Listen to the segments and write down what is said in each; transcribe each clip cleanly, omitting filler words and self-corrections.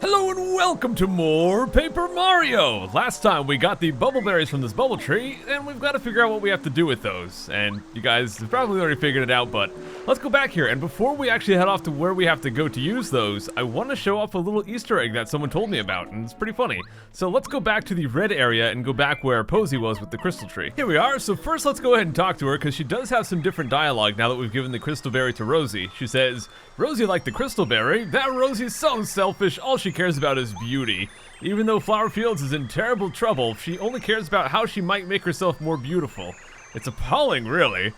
Hello and welcome to more Paper Mario! Last time we got the bubble berries from this bubble tree, and we've got to figure out what we have to do with those. And you guys have probably already figured it out, but let's go back here. And before we actually head off to where we have to go to use those, I want to show off a little Easter egg that someone told me about, and it's pretty funny. So let's go back to the red area and go back where Posey was with the crystal tree. Here we are, so first let's go ahead and talk to her, because she does have some different dialogue now that we've given the crystal berry to Rosie. She says, "Rosie liked the crystal berry. That Rosie's so selfish, all she cares about is beauty. Even though Flower Fields is in terrible trouble, she only cares about how she might make herself more beautiful. It's appalling, really."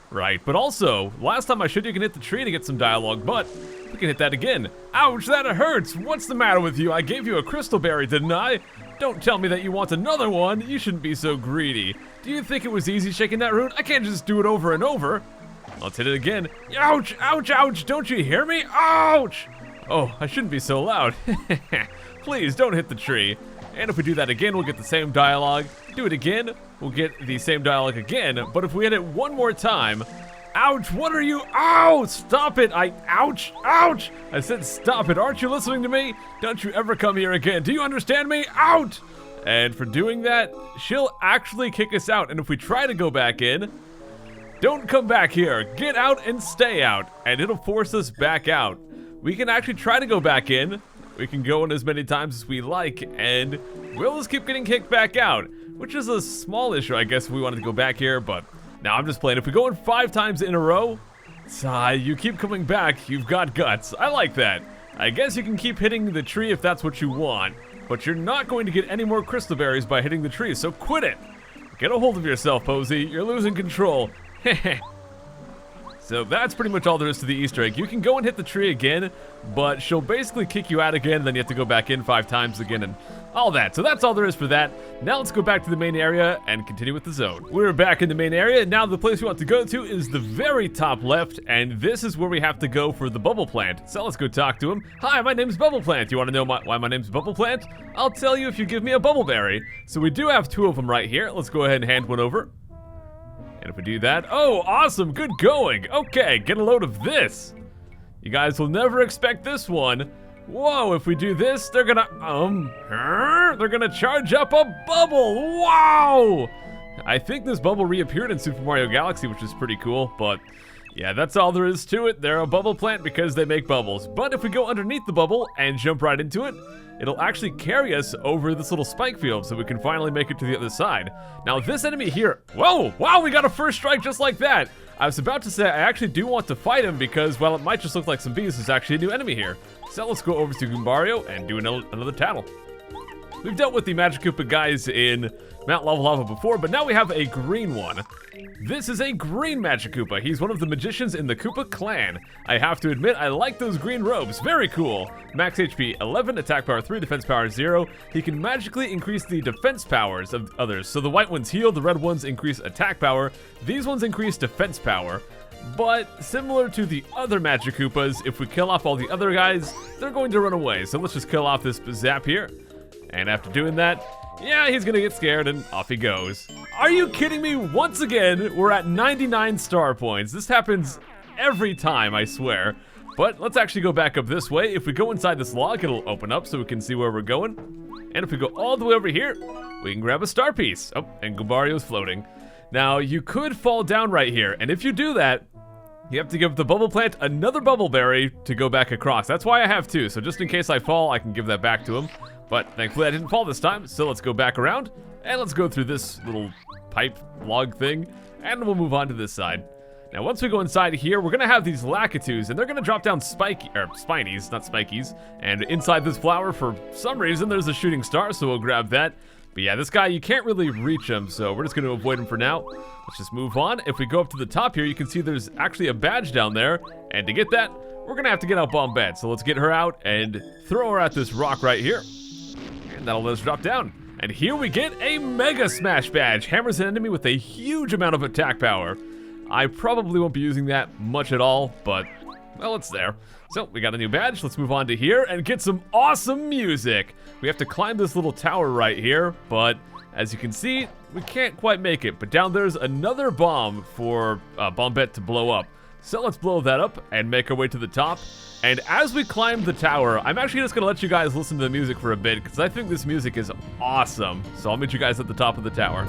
Right, but also, last time I showed you can hit the tree to get some dialogue, but we can hit that again. Ouch, that hurts! What's the matter with you? I gave you a crystal berry, didn't I? Don't tell me that you want another one. You shouldn't be so greedy. Do you think it was easy shaking that root? I can't just do it over and over. Let's hit it again. Ouch, ouch, ouch, don't you hear me? Ouch! Oh, I shouldn't be so loud. Please, don't hit the tree. And if we do that again, we'll get the same dialogue. Do it again, we'll get the same dialogue again. But if we hit it one more time... Ouch, what are you? Ow! Stop it! Ouch! Ouch! I said stop it. Aren't you listening to me? Don't you ever come here again. Do you understand me? Out! And for doing that, she'll actually kick us out. And if we try to go back in... Don't come back here. Get out and stay out. And it'll force us back out. We can actually try to go back in. We can go in as many times as we like, and we'll just keep getting kicked back out, which is a small issue, I guess, if we wanted to go back here, but now I'm just playing. If we go in 5 times in a row, you keep coming back, you've got guts. I like that. I guess you can keep hitting the tree if that's what you want, but you're not going to get any more crystal berries by hitting the tree, so quit it. Get a hold of yourself, Posey. You're losing control. Heh. So that's pretty much all there is to the Easter egg. You can go and hit the tree again, but she'll basically kick you out again, then you have to go back in 5 times again and all that. So that's all there is for that. Now let's go back to the main area and continue with the zone. We're back in the main area. Now the place we want to go to is the very top left, and this is where we have to go for the bubble plant. So let's go talk to him. Hi, my name's Bubble Plant. You want to know why my name's Bubble Plant? I'll tell you if you give me a bubble berry. So we do have 2 of them right here. Let's go ahead and hand one over. And if we do that, oh, awesome, good going. Okay, get a load of this. You guys will never expect this one. Whoa, if we do this, they're gonna charge up a bubble. Wow! I think this bubble reappeared in Super Mario Galaxy, which is pretty cool, but yeah, that's all there is to it. They're a bubble plant because they make bubbles. But if we go underneath the bubble and jump right into it, it'll actually carry us over this little spike field so we can finally make it to the other side. Now this enemy here, whoa, wow, we got a first strike just like that. I was about to say I actually do want to fight him because, well, it might just look like some bees, there's actually a new enemy here. So let's go over to Goombario and do another tattle. We've dealt with the Magic Koopa guys in Mount Lava Lava before, but now we have a green one. This is a green Magic Koopa. He's one of the magicians in the Koopa clan. I have to admit, I like those green robes. Very cool. Max HP 11, attack power 3, defense power 0. He can magically increase the defense powers of others. So the white ones heal, the red ones increase attack power. These ones increase defense power. But similar to the other Magic Koopas, if we kill off all the other guys, they're going to run away. So let's just kill off this Zap here. And after doing that, yeah, he's gonna get scared and off he goes. Are you kidding me? Once again, we're at 99 star points. This happens every time, I swear. But let's actually go back up this way. If we go inside this log, it'll open up so we can see where we're going. And if we go all the way over here, we can grab a star piece. Oh, and Goombario's floating. Now, you could fall down right here, and if you do that, you have to give the bubble plant another bubble berry to go back across. That's why I have 2, so just in case I fall, I can give that back to him. But thankfully I didn't fall this time, so let's go back around, and let's go through this little pipe log thing, and we'll move on to this side. Now once we go inside here, we're gonna have these Lakitus, and they're gonna drop down Spinies, not Spikies, and inside this flower, for some reason, there's a shooting star, so we'll grab that. But yeah, this guy, you can't really reach him, so we're just gonna avoid him for now. Let's just move on. If we go up to the top here, you can see there's actually a badge down there, and to get that, we're gonna have to get out Bombette. So let's get her out and throw her at this rock right here. And that'll let us drop down. And here we get a Mega Smash badge. Hammers an enemy with a huge amount of attack power. I probably won't be using that much at all, but, well, it's there. So, we got a new badge. Let's move on to here and get some awesome music. We have to climb this little tower right here, but as you can see, we can't quite make it. But down there's another bomb for Bombette to blow up. So let's blow that up and make our way to the top. And as we climb the tower, I'm actually just going to let you guys listen to the music for a bit, because I think this music is awesome. So I'll meet you guys at the top of the tower.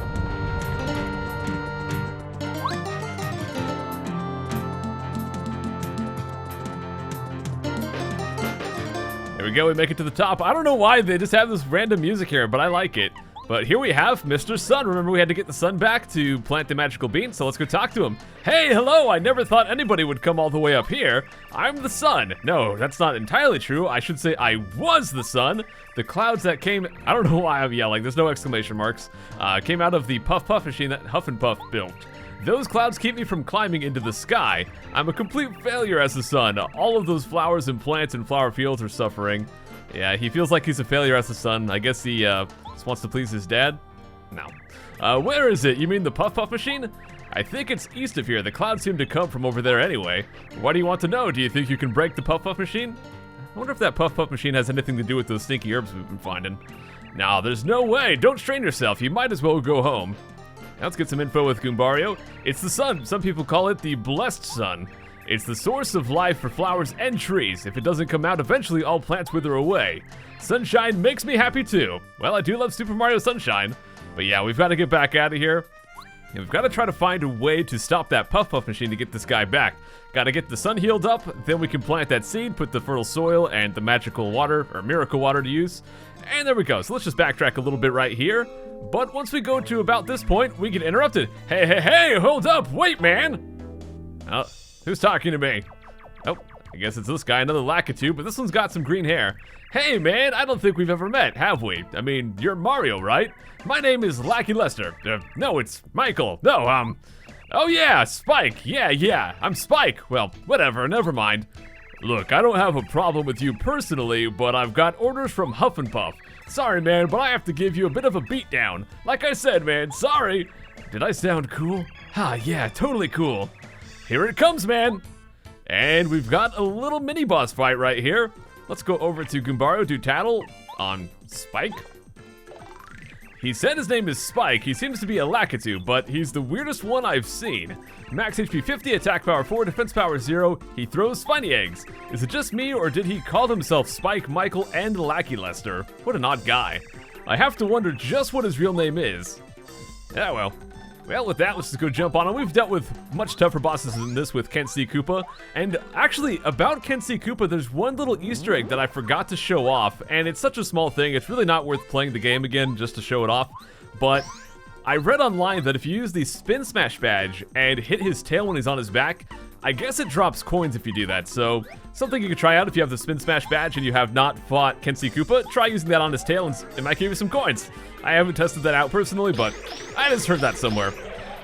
There we go, we make it to the top. I don't know why they just have this random music here, but I like it. But here we have Mr. Sun. Remember, we had to get the sun back to plant the magical bean, so let's go talk to him. Hey, hello, I never thought anybody would come all the way up here. I'm the sun. No, that's not entirely true. I should say I was the sun. The clouds that came, I don't know why I'm yelling, there's no exclamation marks, came out of the Puff Puff machine that Huff and Puff built. Those clouds keep me from climbing into the sky. I'm a complete failure as the sun. All of those flowers and plants and flower fields are suffering. Yeah, he feels like he's a failure as the sun. I guess he just wants to please his dad? No. Where is it? You mean the Puff Puff machine? I think it's east of here. The clouds seem to come from over there anyway. Why do you want to know? Do you think you can break the Puff Puff machine? I wonder if that Puff Puff machine has anything to do with those stinky herbs we've been finding. No, there's no way. Don't strain yourself. You might as well go home. Now let's get some info with Goombario. It's the sun. Some people call it the blessed sun. It's the source of life for flowers and trees. If it doesn't come out, eventually all plants wither away. Sunshine makes me happy too. Well, I do love Super Mario Sunshine. But yeah, we've got to get back out of here. And we've got to try to find a way to stop that Puff Puff machine to get this guy back. Got to get the sun healed up, then we can plant that seed, put the fertile soil and the magical water, or miracle water to use. And there we go. So let's just backtrack a little bit right here. But once we go to about this point, we get interrupted. Hey, hey, hey, hold up, wait, man. Oh, who's talking to me? Oh, I guess it's this guy, another Lakitu, but this one's got some green hair. Hey, man, I don't think we've ever met, have we? I mean, you're Mario, right? My name is Lackey Lester. No, it's Michael. No, oh yeah, Spike. Yeah, I'm Spike. Well, whatever, never mind. Look, I don't have a problem with you personally, but I've got orders from Huff and Puff. Sorry, man, but I have to give you a bit of a beatdown. Like I said, man, sorry. Did I sound cool? Ah, yeah, totally cool. Here it comes, man. And we've got a little mini boss fight right here. Let's go over to Goombario, do tattle on Spike. He said his name is Spike. He seems to be a Lakitu, but he's the weirdest one I've seen. Max HP 50, attack power 4, defense power 0. He throws spiny eggs. Is it just me, or did he call himself Spike, Michael, and Lackey Lester? What an odd guy. I have to wonder just what his real name is. Yeah, well. Well, with that, let's just go jump on him. We've dealt with much tougher bosses than this with Koopa. And actually, about Koopa, there's one little Easter egg that I forgot to show off. And it's such a small thing, it's really not worth playing the game again just to show it off. But I read online that if you use the Spin Smash badge and hit his tail when he's on his back, I guess it drops coins if you do that. So, something you can try out if you have the Spin Smash badge and you have not fought Koopa, try using that on his tail and it might give you some coins. I haven't tested that out personally, but I just heard that somewhere.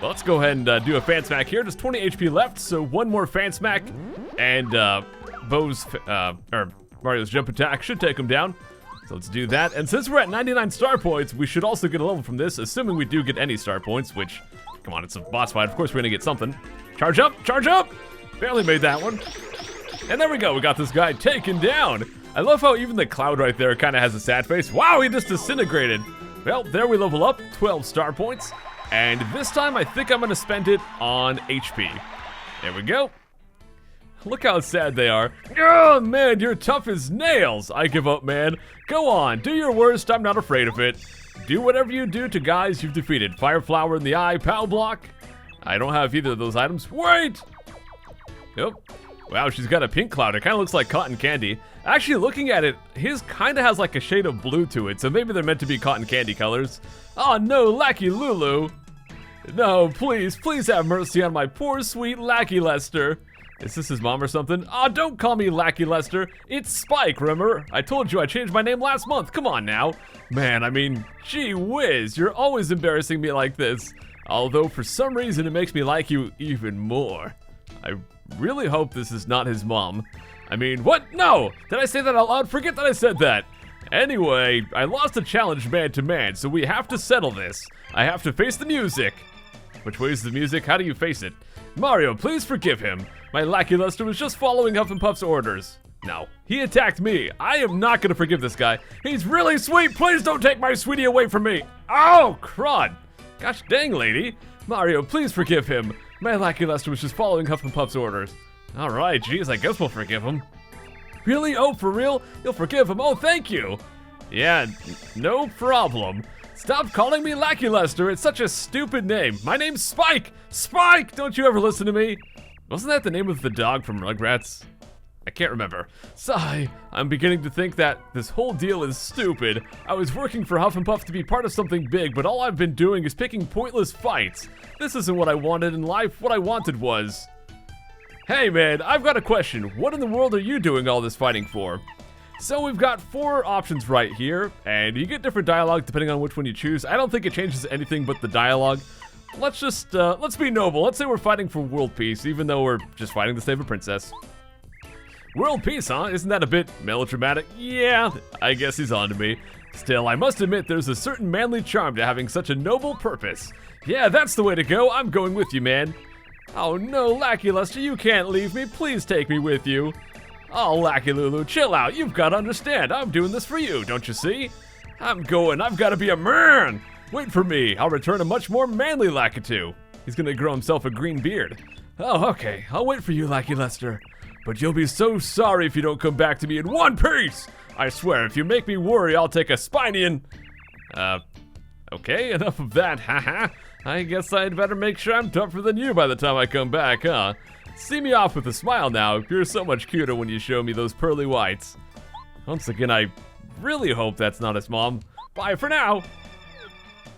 Well, let's go ahead and do a fan smack here. Just 20 HP left, so one more fan smack, and Mario's jump attack should take him down. So let's do that. And since we're at 99 star points, we should also get a level from this, assuming we do get any star points, which, come on, it's a boss fight. Of course we're gonna get something. Charge up, charge up! Barely made that one. And there we go, we got this guy taken down. I love how even the cloud right there kind of has a sad face. Wow, he just disintegrated. Well, there we level up, 12 star points. And this time, I think I'm gonna spend it on HP. There we go. Look how sad they are. Oh, man, you're tough as nails. I give up, man. Go on, do your worst. I'm not afraid of it. Do whatever you do to guys you've defeated. Fire flower in the eye, pow block. I don't have either of those items. Wait! Yep. Wow, she's got a pink cloud. It kind of looks like cotton candy. Actually, looking at it, his kind of has like a shade of blue to it, so maybe they're meant to be cotton candy colors. Oh no, Lackey Lulu. No, please have mercy on my poor sweet Lackey Lester. Is this his mom or something? Oh, don't call me Lackey Lester. It's Spike, remember? I told you I changed my name last month. Come on now. Man, I mean, gee whiz, you're always embarrassing me like this. Although for some reason it makes me like you even more. I really hope this is not his mom. I mean, what? No! Did I say that out loud? Forget that I said that. Anyway, I lost a challenge man to man, so we have to settle this. I have to face the music. Which way is the music? How do you face it? Mario, please forgive him. My Lackey Lester was just following Huff and Puff's orders. No, he attacked me. I am not gonna forgive this guy. He's really sweet. Please don't take my sweetie away from me. Oh, crud. Gosh dang, lady. Mario, please forgive him. My Lackey Lester was just following Huff and Puff's orders. Alright, geez, I guess we'll forgive him. Really? Oh, for real? You'll forgive him? Oh, thank you! Yeah, no problem. Stop calling me Lackey Lester, it's such a stupid name. My name's Spike! Spike! Don't you ever listen to me? Wasn't that the name of the dog from Rugrats? I can't remember. Sigh, I'm beginning to think that this whole deal is stupid. I was working for Huff and Puff to be part of something big, but all I've been doing is picking pointless fights. This isn't what I wanted in life. What I wanted was... Hey man, I've got a question. What in the world are you doing all this fighting for? So we've got 4 options right here, and you get different dialogue depending on which one you choose. I don't think it changes anything but the dialogue. Let's just, let's be noble. Let's say we're fighting for world peace, even though we're just fighting to save a princess. World peace, huh? Isn't that a bit melodramatic? Yeah, I guess he's on to me. Still, I must admit there's a certain manly charm to having such a noble purpose. Yeah, that's the way to go. I'm going with you, man. Oh no, Lackey Lester, you can't leave me. Please take me with you. Oh, Lackey Lulu, chill out. You've got to understand. I'm doing this for you, don't you see? I'm going. I've got to be a man. Wait for me. I'll return a much more manly Lakitu. He's going to grow himself a green beard. Oh, okay. I'll wait for you, Lackey Lester. But you'll be so sorry if you don't come back to me in one piece. I swear, if you make me worry, I'll take a spiny and... Okay, enough of that, haha. I guess I'd better make sure I'm tougher than you by the time I come back, huh? See me off with a smile now. You're so much cuter when you show me those pearly whites. Once again, I really hope that's not his mom. Bye for now.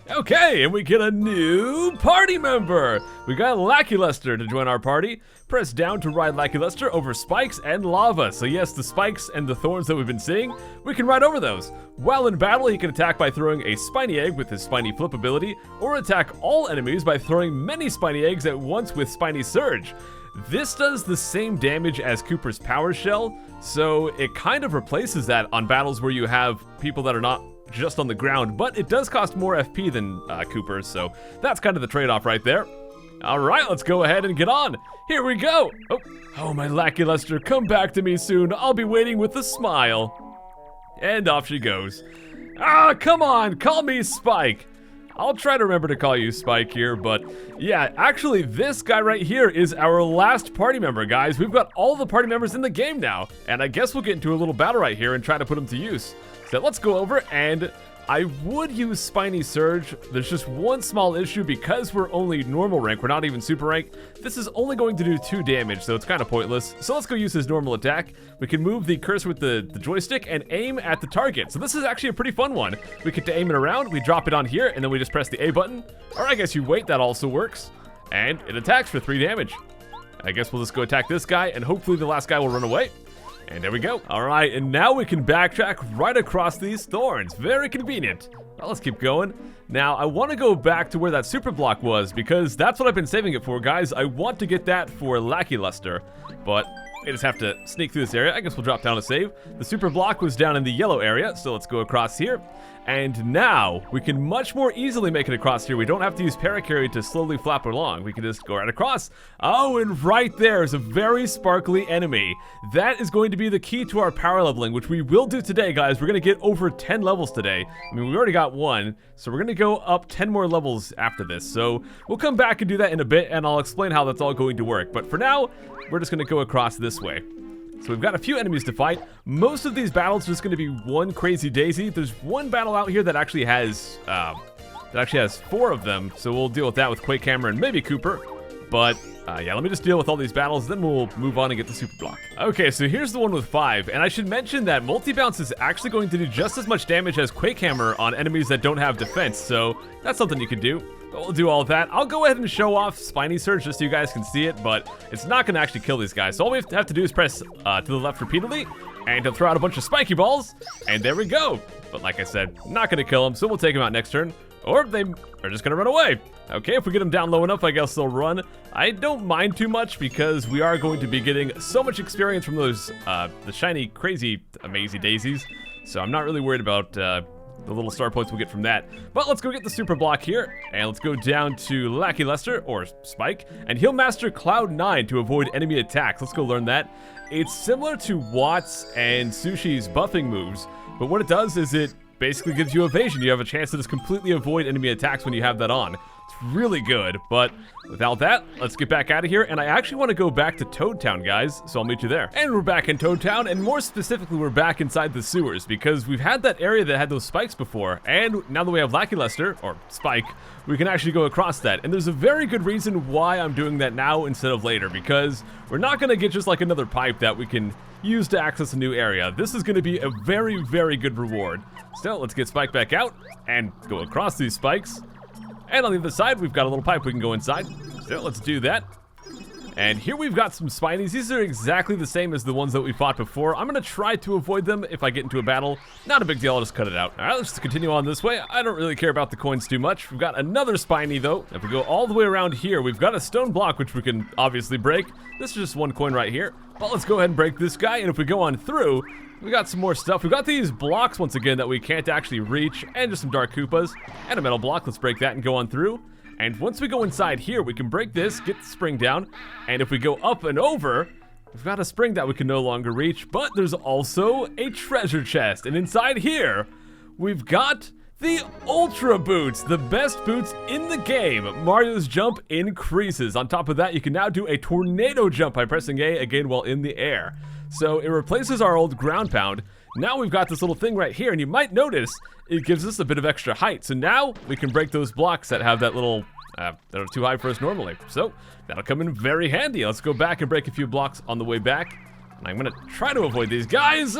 Okay, and we get a new party member. We got Lackey Lester to join our party. Press down to ride Lackey Lester over spikes and lava. So yes, the spikes and the thorns that we've been seeing, we can ride over those. While in battle, he can attack by throwing a spiny egg with his spiny flip ability, or attack all enemies by throwing many spiny eggs at once with Spiny Surge. This does the same damage as Koopa's Power Shell, so it kind of replaces that on battles where you have people that are not just on the ground, but it does cost more FP than Koopa's, so that's kind of the trade-off right there. Alright, let's go ahead and get on. Here we go. Oh, my Lackey Lester, come back to me soon. I'll be waiting with a smile. And off she goes. Ah, come on, call me Spike. I'll try to remember to call you Spike here, but yeah, actually this guy right here is our last party member, guys. We've got all the party members in the game now, and I guess we'll get into a little battle right here and try to put them to use. So let's go over, and I would use Spiny Surge. There's just one small issue because we're only normal rank, we're not even super rank. This is only going to do 2 damage, so it's kind of pointless. So let's go use his normal attack. We can move the cursor with the joystick and aim at the target. So this is actually a pretty fun one. We get to aim it around, we drop it on here, and then we just press the A button. Or I guess you wait, that also works. And it attacks for 3 damage. I guess we'll just go attack this guy, and hopefully the last guy will run away. And there we go. All right, and now we can backtrack right across these thorns. Very convenient. Well, let's keep going. Now, I want to go back to where that super block was because that's what I've been saving it for, guys. I want to get that for Lackey Lester, but I just have to sneak through this area. I guess we'll drop down to save. The super block was down in the yellow area, so let's go across here. And now, we can much more easily make it across here. We don't have to use paracarry to slowly flap along. We can just go right across. Oh, and right there is a very sparkly enemy. That is going to be the key to our power leveling, which we will do today, guys. We're going to get over 10 levels today. I mean, we already got 1, so we're going to go up 10 more levels after this. So we'll come back and do that in a bit, and I'll explain how that's all going to work. But for now, we're just going to go across this way. So we've got a few enemies to fight. Most of these battles are just going to be one crazy daisy. There's one battle out here that actually has 4 of them. So we'll deal with that with Quake Hammer and maybe Cooper. But yeah, let me just deal with all these battles, then we'll move on and get the super block. Okay, so here's the one with 5, and I should mention that multi-bounce is actually going to do just as much damage as Quake Hammer on enemies that don't have defense, so that's something you can do. But we'll do all of that. I'll go ahead and show off Spiny Surge just so you guys can see it, but it's not going to actually kill these guys. So all we have to do is press to the left repeatedly, and he'll throw out a bunch of spiky balls, and there we go. But like I said, not going to kill him, so we'll take him out next turn. Or they are just going to run away. Okay, if we get them down low enough, I guess they'll run. I don't mind too much because we are going to be getting so much experience from those, the shiny, crazy, amazing daisies. So I'm not really worried about the little star points we'll get from that. But let's go get the super block here. And let's go down to Lackey Lester, or Spike. And he'll master Cloud 9 to avoid enemy attacks. Let's go learn that. It's similar to Watts and Sushi's buffing moves. But what it does is it basically gives you evasion. You have a chance to just completely avoid enemy attacks when you have that on. It's really good, but without that, let's get back out of here. And I actually want to go back to Toad Town, guys, so I'll meet you there. And we're back in Toad Town, and more specifically, we're back inside the sewers, because we've had that area that had those spikes before, and now that we have Lackey Lester, or Spike, we can actually go across that. And there's a very good reason why I'm doing that now instead of later, because we're not going to get just like another pipe that we can use to access a new area. This is going to be a very, very good reward. So let's get Spike back out and go across these spikes. And on the other side, we've got a little pipe we can go inside. So let's do that. And here we've got some Spinies. These are exactly the same as the ones that we fought before. I'm going to try to avoid them if I get into a battle. Not a big deal, I'll just cut it out. All right, let's just continue on this way. I don't really care about the coins too much. We've got another Spiny, though. If we go all the way around here, we've got a stone block, which we can obviously break. This is just one coin right here. Well, let's go ahead and break this guy. And if we go on through, we got some more stuff. We got these blocks once again that we can't actually reach, and just some dark Koopas, and a metal block. Let's break that and go on through. And once we go inside here, we can break this, get the spring down, and if we go up and over, we've got a spring that we can no longer reach, but there's also a treasure chest. And inside here, we've got the Ultra Boots, the best boots in the game. Mario's jump increases. On top of that, you can now do a tornado jump by pressing A again while in the air. So it replaces our old ground pound. Now we've got this little thing right here, and you might notice it gives us a bit of extra height. So now we can break those blocks that have that little, that are too high for us normally. So that'll come in very handy. Let's go back and break a few blocks on the way back. And I'm gonna try to avoid these guys.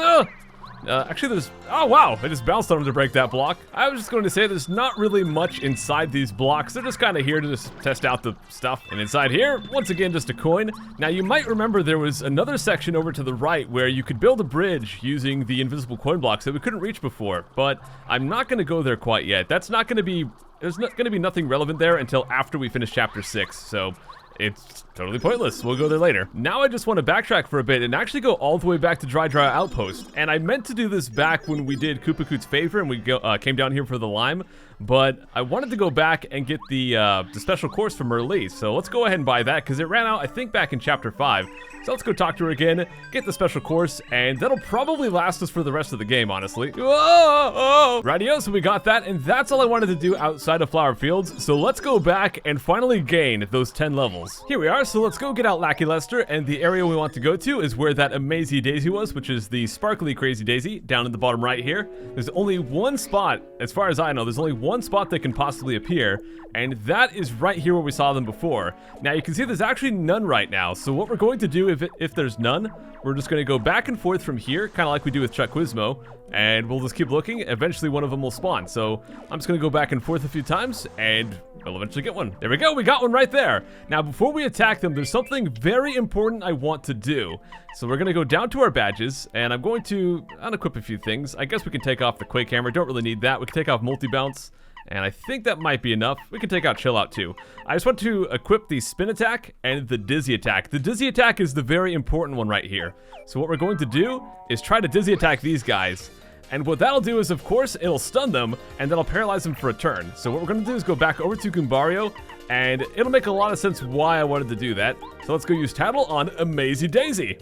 Actually there's, oh wow, I just bounced on them to break that block. I was just going to say there's not really much inside these blocks. They're just kind of here to just test out the stuff. And inside here, once again, just a coin. Now you might remember there was another section over to the right where you could build a bridge using the invisible coin blocks that we couldn't reach before, but I'm not going to go there quite yet. That's not going to be, there's not going to be nothing relevant there until after we finish chapter 6, so it's totally pointless. We'll go there later. Now I just want to backtrack for a bit and actually go all the way back to Dry Outpost. And I meant to do this back when we did Koopa Koot's favor and we came down here for the lime, but I wanted to go back and get the special course from Merlee. So let's go ahead and buy that because it ran out, I think, back in chapter 5. So let's go talk to her again, get the special course, and that'll probably last us for the rest of the game, honestly. Whoa! Rightio, so we got that, and that's all I wanted to do outside of Flower Fields. So let's go back and finally gain those 10 levels. Here we are, so let's go get out Lackey Lester, and the area we want to go to is where that Amazy Daisy was, which is the sparkly crazy daisy, down in the bottom right here. There's only one spot, as far as I know, there's only one spot that can possibly appear, and that is right here where we saw them before. Now you can see there's actually none right now, so what we're going to do if there's none, we're just going to go back and forth from here, kind of like we do with Chuck Quizmo, and we'll just keep looking. Eventually one of them will spawn, so I'm just going to go back and forth a few times, and we'll eventually get one. There we go, we got one right there. Now before we attack them, there's something very important I want to do. So we're going to go down to our badges, and I'm going to unequip a few things. I guess we can take off the Quake Hammer, don't really need that. We can take off Multi-Bounce, and I think that might be enough. We can take out Chill Out too. I just want to equip the Spin Attack and the Dizzy Attack. The Dizzy Attack is the very important one right here. So what we're going to do is try to Dizzy Attack these guys. And what that'll do is, of course, it'll stun them, and that'll paralyze them for a turn. So what we're going to do is go back over to Goombario, and it'll make a lot of sense why I wanted to do that. So let's go use Tattle on Amazy Daisy.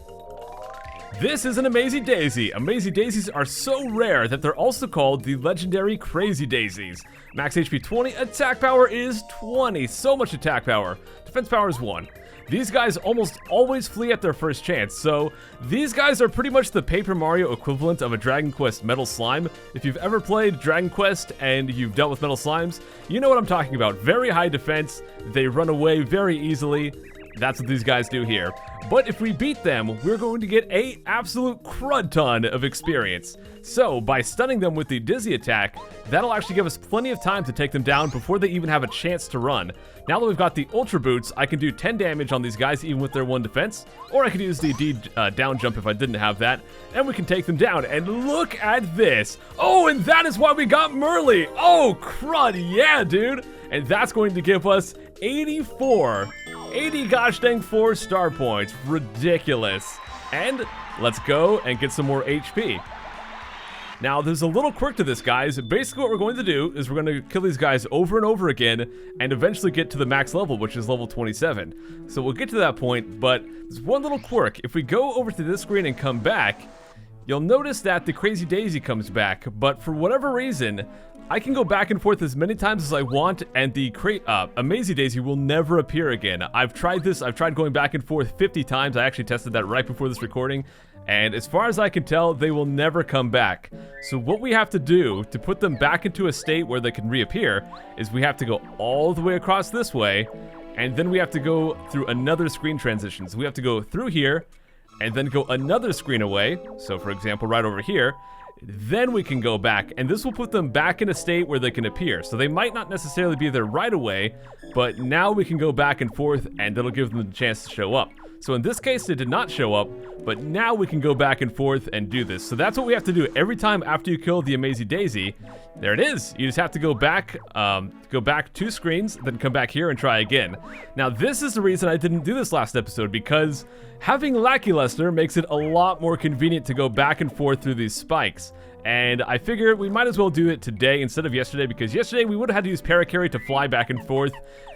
This is an Amazy Daisy. Amazy Daisies are so rare that they're also called the legendary Crazy Daisies. Max HP 20, attack power is 20. So much attack power. Defense power is 1. These guys almost always flee at their first chance, so these guys are pretty much the Paper Mario equivalent of a Dragon Quest Metal Slime. If you've ever played Dragon Quest and you've dealt with Metal Slimes, you know what I'm talking about. Very high defense, they run away very easily. That's what these guys do here. But if we beat them, we're going to get an absolute crud ton of experience. So by stunning them with the Dizzy Attack, that'll actually give us plenty of time to take them down before they even have a chance to run. Now that we've got the Ultra Boots, I can do 10 damage on these guys even with their 1 defense, or I could use the D down jump if I didn't have that, and we can take them down. And look at this. Oh, and that is why we got Merlee. Oh, crud, yeah, dude. And that's going to give us 80 gosh dang 4 star points. Ridiculous. And let's go and get some more HP. Now, there's a little quirk to this, guys. Basically, what we're going to do is we're going to kill these guys over and over again and eventually get to the max level, which is level 27. So we'll get to that point, but there's one little quirk. If we go over to this screen and come back, you'll notice that the Crazy Daisy comes back, but for whatever reason, I can go back and forth as many times as I want, and the Amazing Daisy will never appear again. I've tried this. I've tried going back and forth 50 times. I actually tested that right before this recording, and as far as I can tell, they will never come back. So what we have to do to put them back into a state where they can reappear is we have to go all the way across this way, and then we have to go through another screen transition. So we have to go through here, and then go another screen away. So for example, right over here. Then we can go back, and this will put them back in a state where they can appear. So they might not necessarily be there right away, but now we can go back and forth, and it'll give them the chance to show up. So in this case, it did not show up, but now we can go back and forth and do this. So that's what we have to do every time after you kill the Amazing Daisy. There it is. You just have to go back 2 screens, then come back here and try again. Now this is the reason I didn't do this last episode, because having Lackluster makes it a lot more convenient to go back and forth through these spikes. And I figure we might as well do it today instead of yesterday, because yesterday we would have had to use Paracarry to fly back and forth.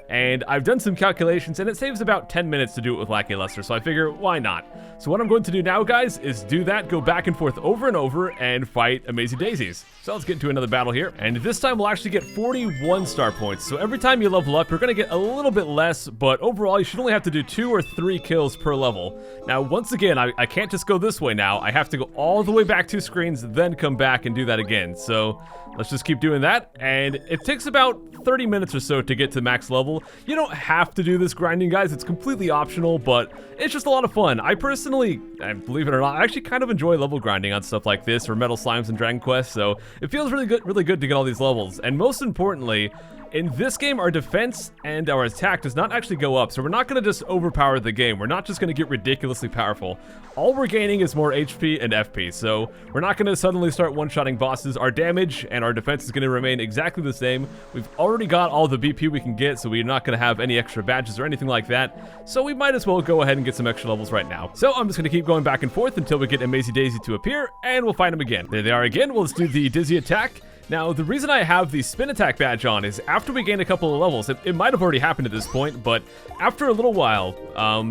And I've done some calculations, and it saves about 10 minutes to do it with Lackluster, so I figure, why not? So what I'm going to do now, guys, is do that, go back and forth over and over, and fight Amazing Daisies. So let's get into another battle here. And this time we'll actually get 41 star points. So every time you level up, you're going to get a little bit less, but overall you should only have to do 2 or 3 kills per level. Now, once again, I can't just go this way now. I have to go all the way back 2 screens, then come back and do that again. So let's just keep doing that, and it takes about 30 minutes or so to get to max level. You don't have to do this grinding, guys. It's completely optional, but it's just a lot of fun. I personally, believe it or not, I actually kind of enjoy level grinding on stuff like this, or Metal Slimes and Dragon Quest, so it feels really good to get all these levels. And most importantly, in this game, our defense and our attack does not actually go up, so we're not going to just overpower the game. We're not just going to get ridiculously powerful. All we're gaining is more HP and FP, so we're not going to suddenly start one-shotting bosses. Our damage and our defense is going to remain exactly the same. We've already got all the BP we can get, so we're not going to have any extra badges or anything like that, so we might as well go ahead and get some extra levels right now. So I'm just going to keep going back and forth until we get Amazing Daisy to appear, and we'll find them again. There they are again. Well, let's do the Dizzy attack. Now, the reason I have the spin attack badge on is after we gain a couple of levels, it might have already happened at this point, but after a little while,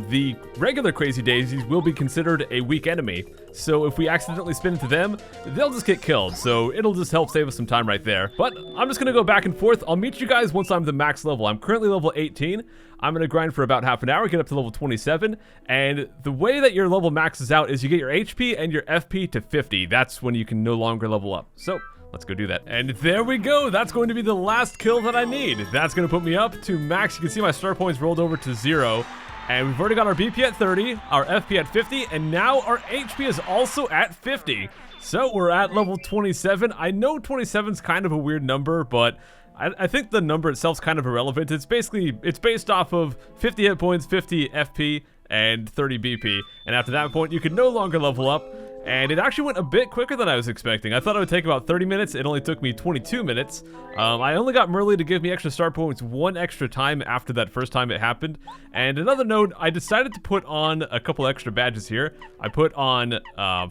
the regular Crazy Daisies will be considered a weak enemy. So if we accidentally spin into them, they'll just get killed. So it'll just help save us some time right there. But I'm just going to go back and forth. I'll meet you guys once I'm the max level. I'm currently level 18. I'm going to grind for about half an hour, get up to level 27. And the way that your level maxes out is you get your HP and your FP to 50. That's when you can no longer level up. So let's go do that. And there we go. That's going to be the last kill that I need. That's going to put me up to max. You can see my star points rolled over to 0. And we've already got our BP at 30, our FP at 50, and now our HP is also at 50. So we're at level 27. I know 27 is kind of a weird number, but I think the number itself is kind of irrelevant. It's based off of 50 hit points, 50 FP, and 30 BP. And after that point, you can no longer level up. And it actually went a bit quicker than I was expecting. I thought it would take about 30 minutes. It only took me 22 minutes. I only got Merly to give me extra star points 1 extra time after that first time it happened. And another note, I decided to put on a couple extra badges here. I put on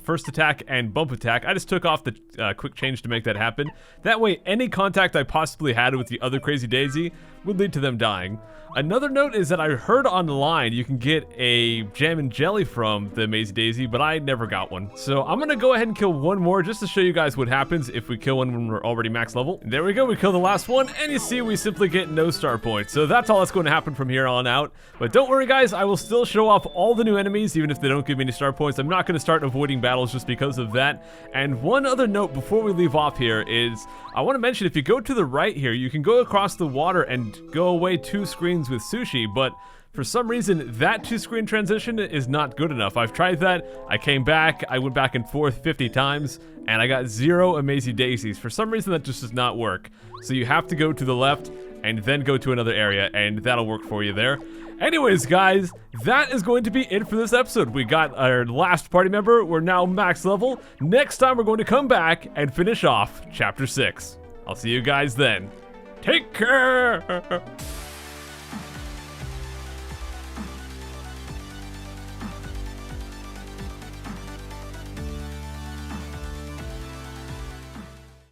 first attack and bump attack. I just took off the quick change to make that happen. That way, any contact I possibly had with the other Crazy Daisy would lead to them dying. Another note is that I heard online you can get a jam and jelly from the Amazing Daisy, but I never got one. So I'm gonna go ahead and kill one more just to show you guys what happens if we kill one when we're already max level. And there we go, we kill the last one, and you see we simply get no star points. So that's all that's going to happen from here on out. But don't worry guys, I will still show off all the new enemies even if they don't give me any star points. I'm not gonna start avoiding battles just because of that. And one other note before we leave off here is, I want to mention if you go to the right here, you can go across the water and go away 2 screens with Sushi, but for some reason, that 2-screen transition is not good enough. I've tried that, I came back, I went back and forth 50 times, and I got 0 Amazing Daisies. For some reason, that just does not work. So you have to go to the left, and then go to another area, and that'll work for you there. Anyways, guys, that is going to be it for this episode. We got our last party member. We're now max level. Next time, we're going to come back and finish off Chapter 6. I'll see you guys then. Take care!